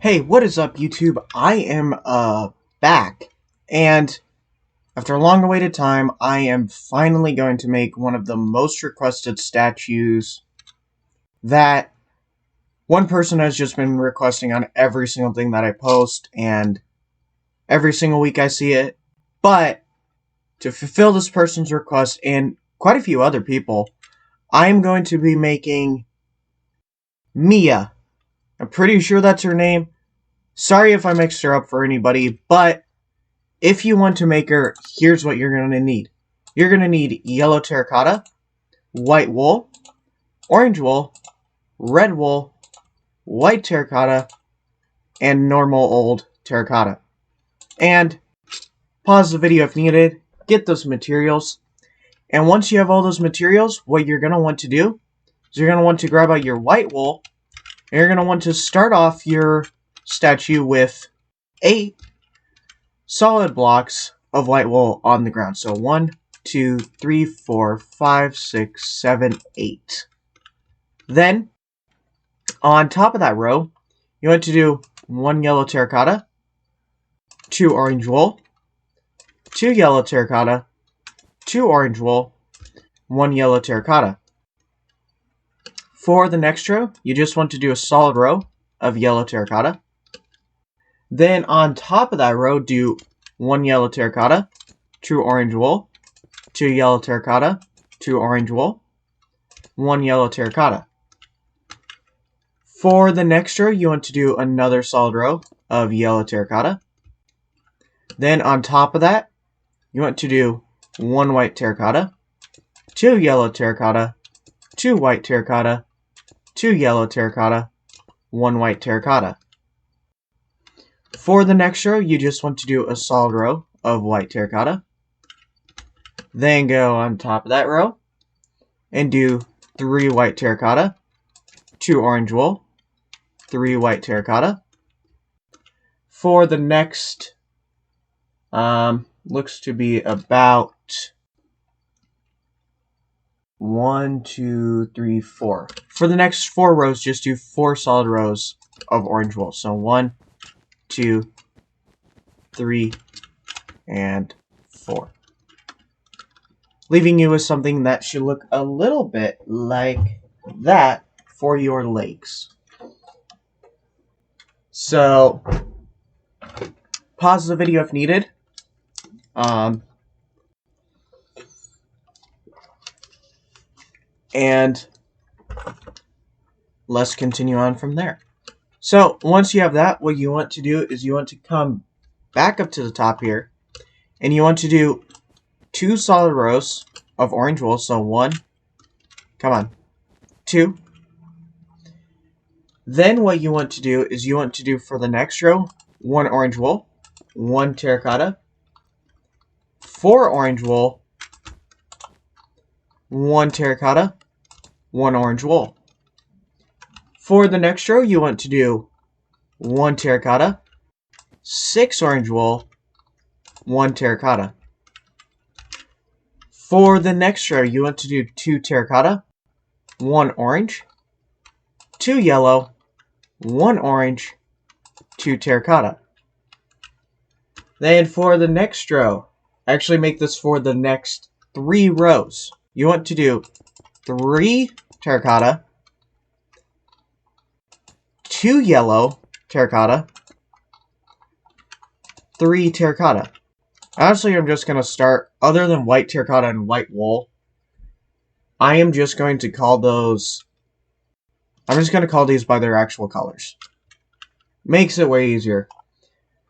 Hey, what is up, YouTube? I am back, and after a long awaited time, I am finally going to make one of the most requested statues that one person has just been requesting on every single thing that I post, and every single week I see it. But to fulfill this person's request and quite a few other people, I am going to be making Mia. I'm pretty sure that's her name. Sorry if I mixed her up for anybody, but if you want to make her, here's what you're going to need. You're going to need yellow terracotta, white wool, orange wool, red wool, white terracotta, and normal old terracotta. And pause the video if needed, get those materials, and once you have all those materials, what you're going to want to do is you're going to want to grab out your white wool, and you're going to want to start off your statue with 8 solid blocks of white wool on the ground. So 1, 2, 3, 4, 5, 6, 7, 8. Then, on top of that row, you want to do 1 yellow terracotta, 2 orange wool, 2 yellow terracotta, 2 orange wool, 1 yellow terracotta. For the next row, you just want to do a solid row of yellow terracotta. Then on top of that row, do 1 yellow terracotta, 2 orange wool, 2 yellow terracotta, 2 orange wool, 1 yellow terracotta. For the next row, you want to do another solid row of yellow terracotta. Then on top of that, you want to do 1 white terracotta, 2 yellow terracotta, 2 white terracotta, 2 yellow terracotta, 1 white terracotta. For the next row, you just want to do a solid row of white terracotta. Then go on top of that row and do 3 white terracotta, 2 orange wool, 3 white terracotta. For the next, looks to be about 1, 2, 3, 4. For the next 4 rows, just do 4 solid rows of orange wool. So 1, 2, 3, and 4. Leaving you with something that should look a little bit like that for your legs. So, pause the video if needed. And let's continue on from there. So, once you have that, what you want to do is you want to come back up to the top here, and you want to do 2 solid rows of orange wool. So 1, 2. Then what you want to do is you want to do for the next row, 1 orange wool, 1 terracotta, 4 orange wool, 1 terracotta, 1 orange wool. For the next row, you want to do 1 terracotta, 6 orange wool, 1 terracotta. For the next row, you want to do 2 terracotta, 1 orange, 2 yellow, 1 orange, 2 terracotta. Then for the next row, actually make this for the next 3 rows. You want to do 3 terracotta, 2 yellow terracotta, 3 terracotta. Honestly, I'm just going to start, other than white terracotta and white wool, I am just going to call those, I'm just going to call these by their actual colors. Makes it way easier.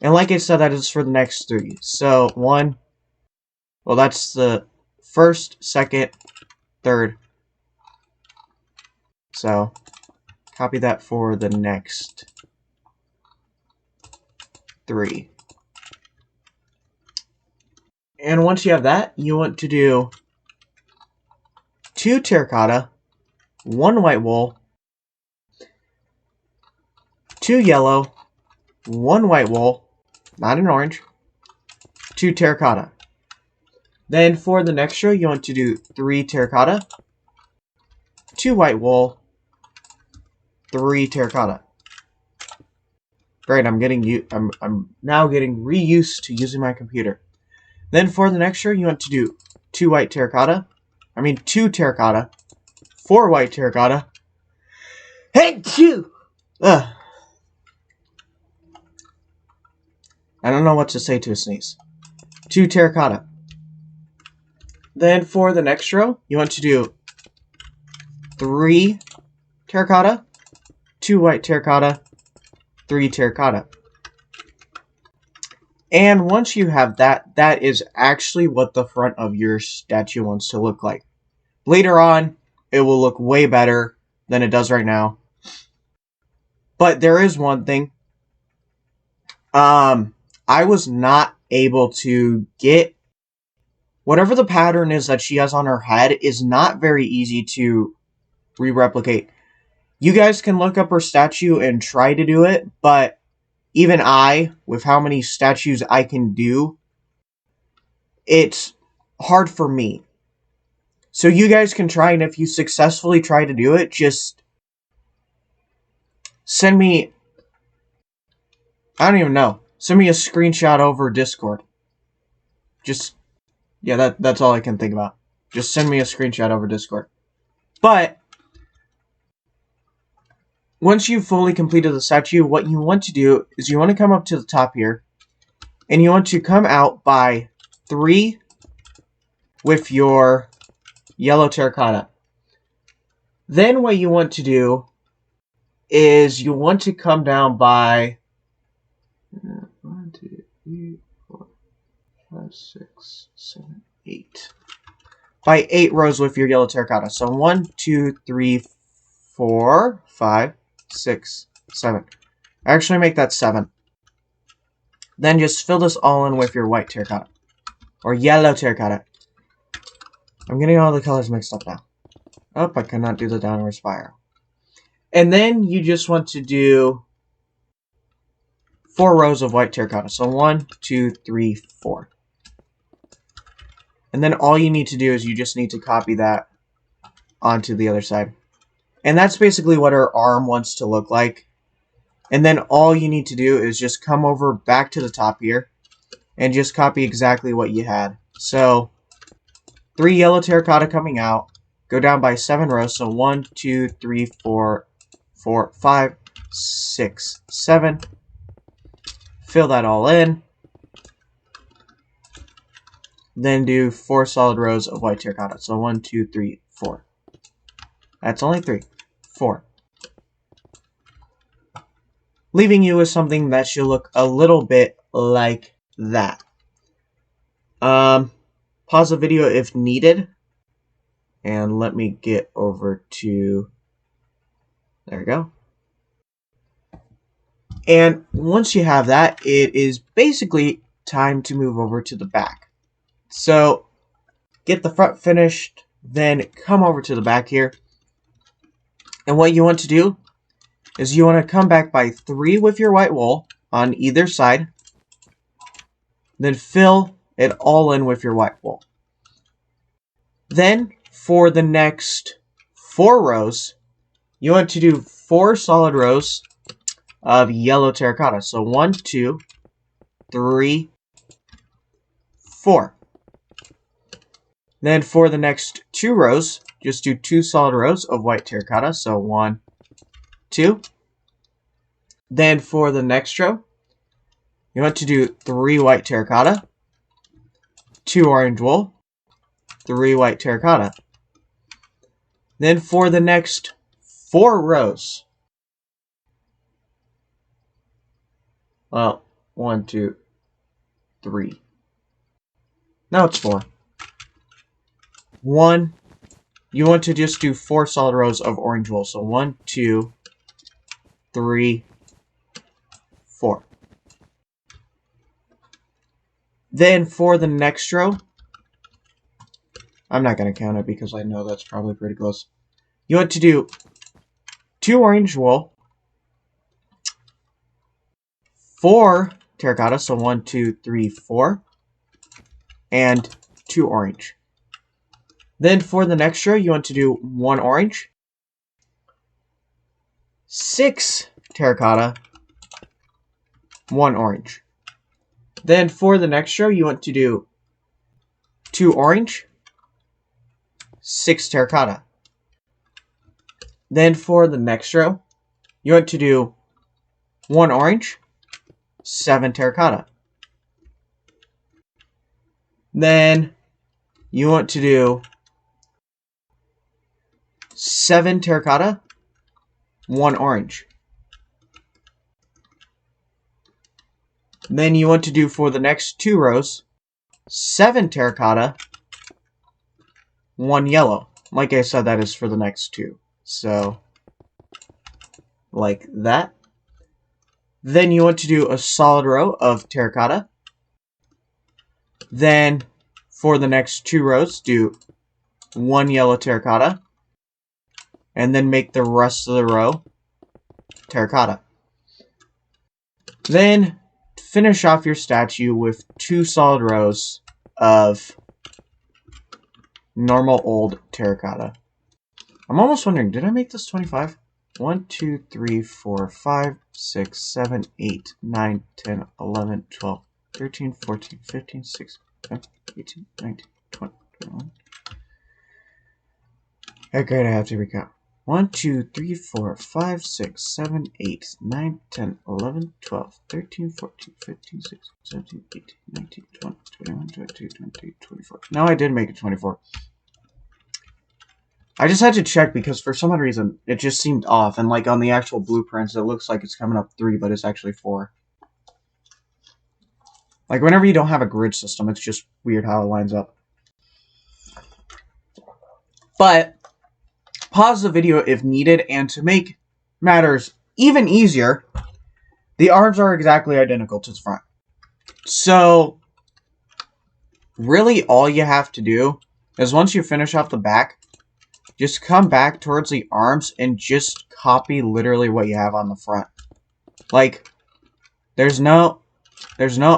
And like I said, that is for the next 3. So, 1, well, that's the first, second, third. So, copy that for the next 3. And once you have that, you want to do 2 terracotta, 1 white wool, 2 yellow, 1 white wool, not an orange, 2 terracotta. Then for the next row, you want to do 3 terracotta, 2 white wool, 3 terracotta. Great, I'm now getting reused to using my computer. Then for the next row, you want to do 2 terracotta, 4 white terracotta, and 2! I don't know what to say to a sneeze. 2 terracotta. Then for the next row, you want to do 3 terracotta, 2 white terracotta, 3 terracotta. And once you have that, that is actually what the front of your statue wants to look like. Later on, it will look way better than it does right now. But there is one thing. I was not able to get whatever the pattern is that she has on her head is not very easy to re-replicate. You guys can look up her statue and try to do it, but even I, with how many statues I can do, it's hard for me. So you guys can try, and if you successfully try to do it, just send me, I don't even know, send me a screenshot over Discord. Just, yeah, that's all I can think about. Just send me a screenshot over Discord. But once you've fully completed the statue, what you want to do is you want to come up to the top here, and you want to come out by 3 with your yellow terracotta. Then what you want to do is you want to come down by 1, 2, 3, 4, 5, 6, 7, 8. By 8 rows with your yellow terracotta. So 1, 2, 3, 4, 5, 6, 7. Actually make that 7. Then just fill this all in with your white terracotta. Or yellow terracotta. I'm getting all the colors mixed up now. Oh, I cannot do the downward spiral. And then you just want to do 4 rows of white terracotta. So 1, 2, 3, 4. And then all you need to do is you just need to copy that onto the other side. And that's basically what her arm wants to look like. And then all you need to do is just come over back to the top here and just copy exactly what you had. So 3 yellow terracotta coming out. Go down by 7 rows. So 1, 2, 3, 4, 5, 6, 7. Fill that all in. Then do 4 solid rows of white terracotta. So 1, 2, 3, 4. That's only 3. 4. Leaving you with something that should look a little bit like that. Pause the video if needed. And let me get over to... There we go. And once you have that, it is basically time to move over to the back. So, get the front finished, then come over to the back here. And what you want to do is you want to come back by 3 with your white wool on either side. Then fill it all in with your white wool. Then, for the next 4 rows, you want to do 4 solid rows of yellow terracotta. So 1, 2, 3, 4. Then for the next 2 rows, just do 2 solid rows of white terracotta. So 1, 2. Then for the next row, you want to do 3 white terracotta, 2 orange wool, 3 white terracotta. Then for the next 4 rows, well, 1, 2, 3. Now it's 4. 1, you want to just do 4 solid rows of orange wool. So 1, 2, 3, 4. Then for the next row, I'm not going to count it because I know that's probably pretty close. You want to do 2 orange wool, 4 terracotta, so 1, 2, 3, 4, and 2 orange. Then for the next row, you want to do 1 orange, 6 terracotta, 1 orange. Then for the next row, you want to do 2 orange, 6 terracotta. Then for the next row, you want to do 1 orange, 7 terracotta. Then you want to do 7 terracotta, 1 orange. Then you want to do for the next 2 rows, 7 terracotta, 1 yellow. Like I said, that is for the next 2. So, like that. Then you want to do a solid row of terracotta. Then, for the next 2 rows, do 1 yellow terracotta. And then make the rest of the row terracotta. Then, finish off your statue with 2 solid rows of normal old terracotta. I'm almost wondering, did I make this 25? 1, 2, 3, 4, 5, 6, 7, 8, 9, 10, 11, 12, 13, 14, 15, 16, 17, 18, 19, 20, 21. Okay, I have to recount. 1, 2, 3, 4, 5, 6, 7, 8, 9, 10, 11, 12, 13, 14, 15, 16, 17, 18, 19, 20, 21, 22, 23, 24. Now I did make it 24. I just had to check because for some odd reason it just seemed off, and like on the actual blueprints it looks like it's coming up 3, but it's actually 4. Like whenever you don't have a grid system, it's just weird how it lines up. But pause the video if needed, and to make matters even easier, the arms are exactly identical to the front. So really all you have to do is once you finish off the back, just come back towards the arms and just copy literally what you have on the front. Like, there's no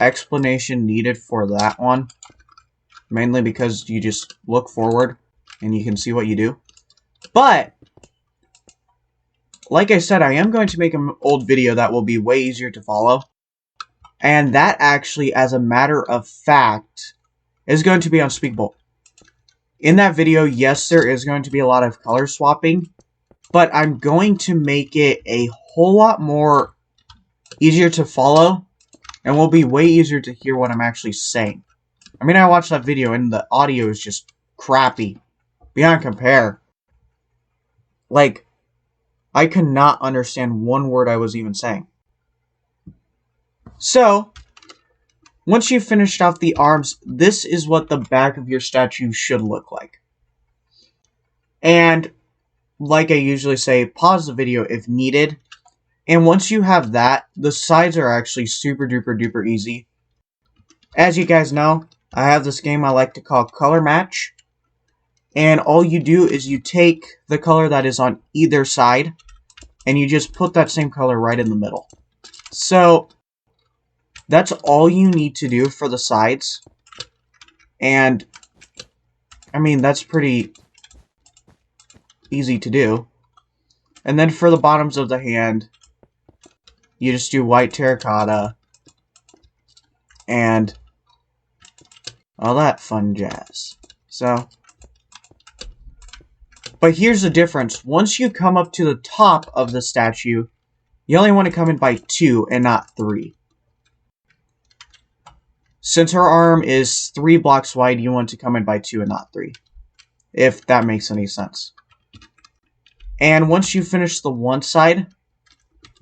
explanation needed for that one. Mainly because you just look forward and you can see what you do. But, like I said, I am going to make an old video that will be way easier to follow. And that actually, as a matter of fact, is going to be unspeakable. In that video, yes, there is going to be a lot of color swapping, but I'm going to make it a whole lot more easier to follow, and will be way easier to hear what I'm actually saying. I mean, I watched that video, and the audio is just crappy, beyond compare. Like, I could not understand one word I was even saying. So, once you've finished off the arms, this is what the back of your statue should look like. And, like I usually say, pause the video if needed. And once you have that, the sides are actually super duper duper easy. As you guys know, I have this game I like to call Color Match. And all you do is you take the color that is on either side, and you just put that same color right in the middle. So, that's all you need to do for the sides. And, I mean, that's pretty easy to do. And then for the bottoms of the hand, you just do white terracotta and all that fun jazz. So, but here's the difference. Once you come up to the top of the statue, you only want to come in by 2 and not 3. Since her arm is 3 blocks wide, you want to come in by 2 and not 3. If that makes any sense. And once you finish the one side,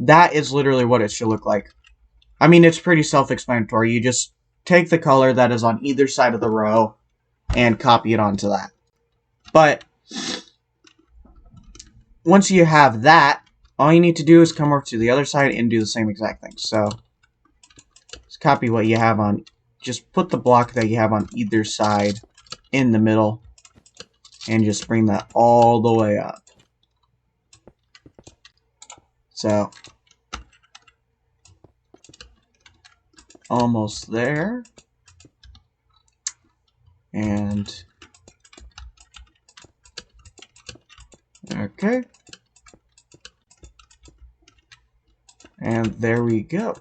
that is literally what it should look like. I mean, it's pretty self-explanatory. You just take the color that is on either side of the row and copy it onto that. But once you have that, all you need to do is come over to the other side and do the same exact thing. So, just copy what you have on. Just put the block that you have on either side in the middle and just bring that all the way up. So, almost there. And, okay. And there we go.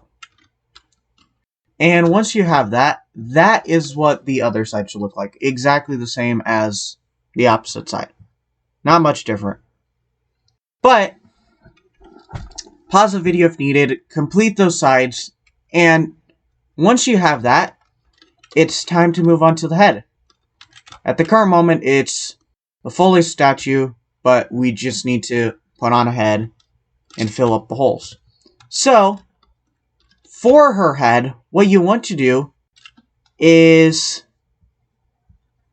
And once you have that, that is what the other side should look like. Exactly the same as the opposite side. Not much different. But pause the video if needed, complete those sides, and once you have that, it's time to move on to the head. At the current moment, it's the fully statue, but we just need to put on a head and fill up the holes. So, for her head, what you want to do is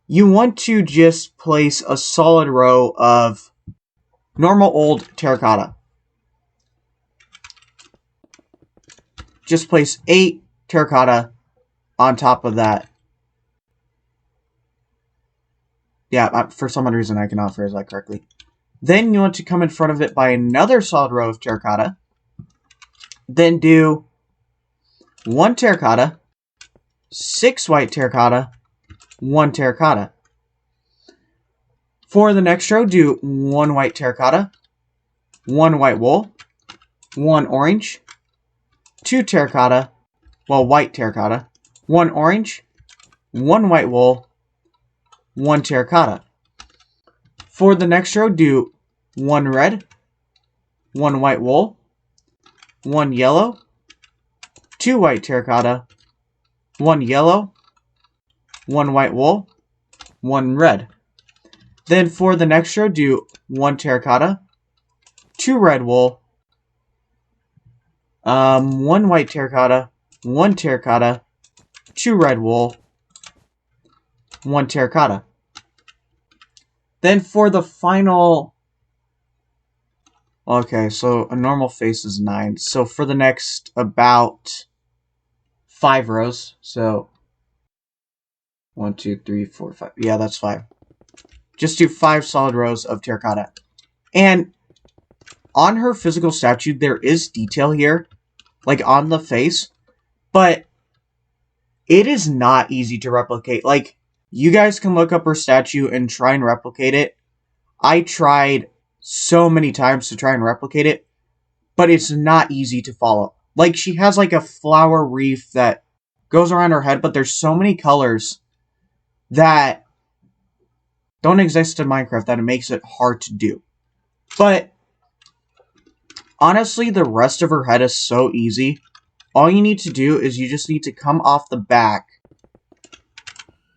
you want to just place a solid row of normal old terracotta. Just place 8 terracotta on top of that. Yeah, for some odd reason I cannot phrase that correctly. Then you want to come in front of it by another solid row of terracotta. Then do 1 terracotta, 6 white terracotta, 1 terracotta. For the next row, do 1 white terracotta, 1 white wool, 1 orange, 2 terracotta, well, white terracotta, 1 orange, 1 white wool, 1 terracotta. For the next row, do 1 red, 1 white wool, 1 yellow, 2 white terracotta, 1 yellow, 1 white wool, 1 red. Then for the next row, do 1 terracotta, 2 red wool, 1 white terracotta, 1 terracotta, 2 red wool, 1 terracotta. Then for the final... Okay, so a normal face is 9. So for the next about 5 rows, so 1, 2, 3, 4, 5. Yeah, that's 5. Just do 5 solid rows of terracotta. And on her physical statue, there is detail here, like on the face, but it is not easy to replicate. Like, you guys can look up her statue and try and replicate it. I tried so many times to try and replicate it, but it's not easy to follow. Like, she has like a flower wreath that goes around her head, but there's so many colors that don't exist in Minecraft that it makes it hard to do. But honestly, the rest of her head is so easy. All you need to do is you just need to come off the back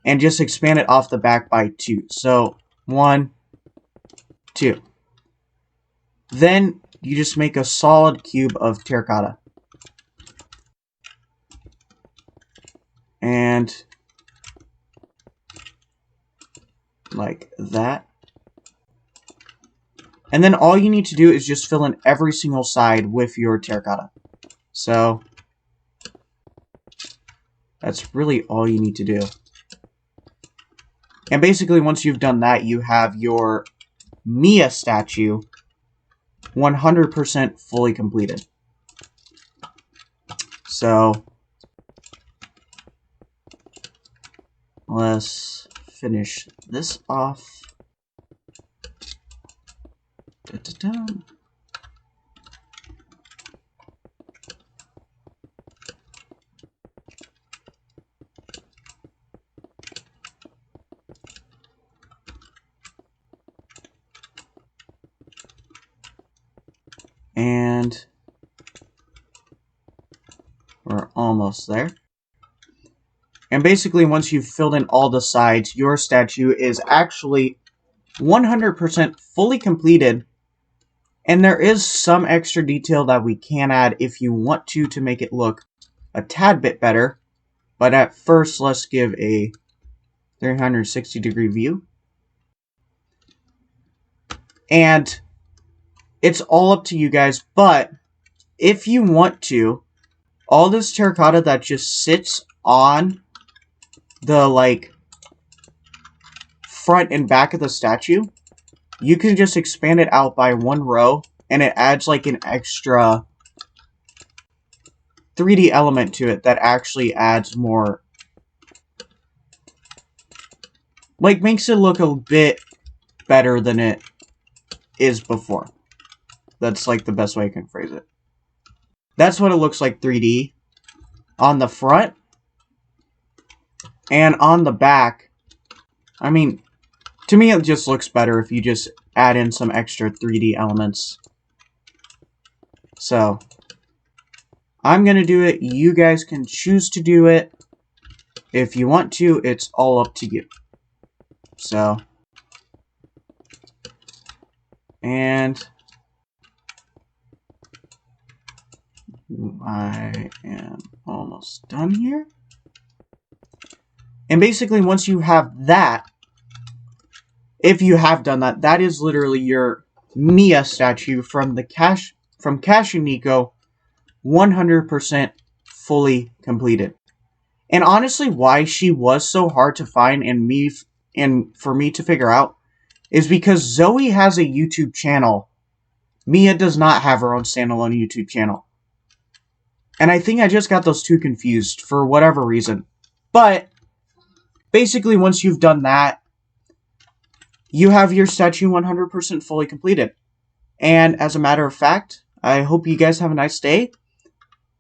and just expand it off the back by 2. So 1, 2. Then you just make a solid cube of terracotta. And like that. And then all you need to do is just fill in every single side with your terracotta. So that's really all you need to do. And basically, once you've done that, you have your Mia statue 100% fully completed. So let's finish this off. Da-da-da. And we're almost there. And basically, once you've filled in all the sides, your statue is actually 100% fully completed. And there is some extra detail that we can add if you want to make it look a tad bit better. But at first, let's give a 360-degree view. And it's all up to you guys, but if you want to, all this terracotta that just sits on the, like, front and back of the statue, you can just expand it out by 1 row, and it adds, like, an extra 3D element to it that actually adds more, like, makes it look a bit better than it is before. That's, like, the best way I can phrase it. That's what it looks like 3D on the front. And on the back, I mean, to me it just looks better if you just add in some extra 3D elements. So, I'm going to do it. You guys can choose to do it. If you want to, it's all up to you. So, and I am almost done here. And basically, once you have that, if you have done that, that is literally your Mia statue from Cash and Nico, 100% fully completed. And honestly, why she was so hard to find and for me to figure out is because Zoe has a YouTube channel. Mia does not have her own standalone YouTube channel. And I think I just got those two confused for whatever reason. But basically, once you've done that, you have your statue 100% fully completed. And as a matter of fact, I hope you guys have a nice day.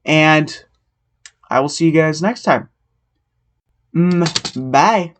And I will see you guys next time. Bye.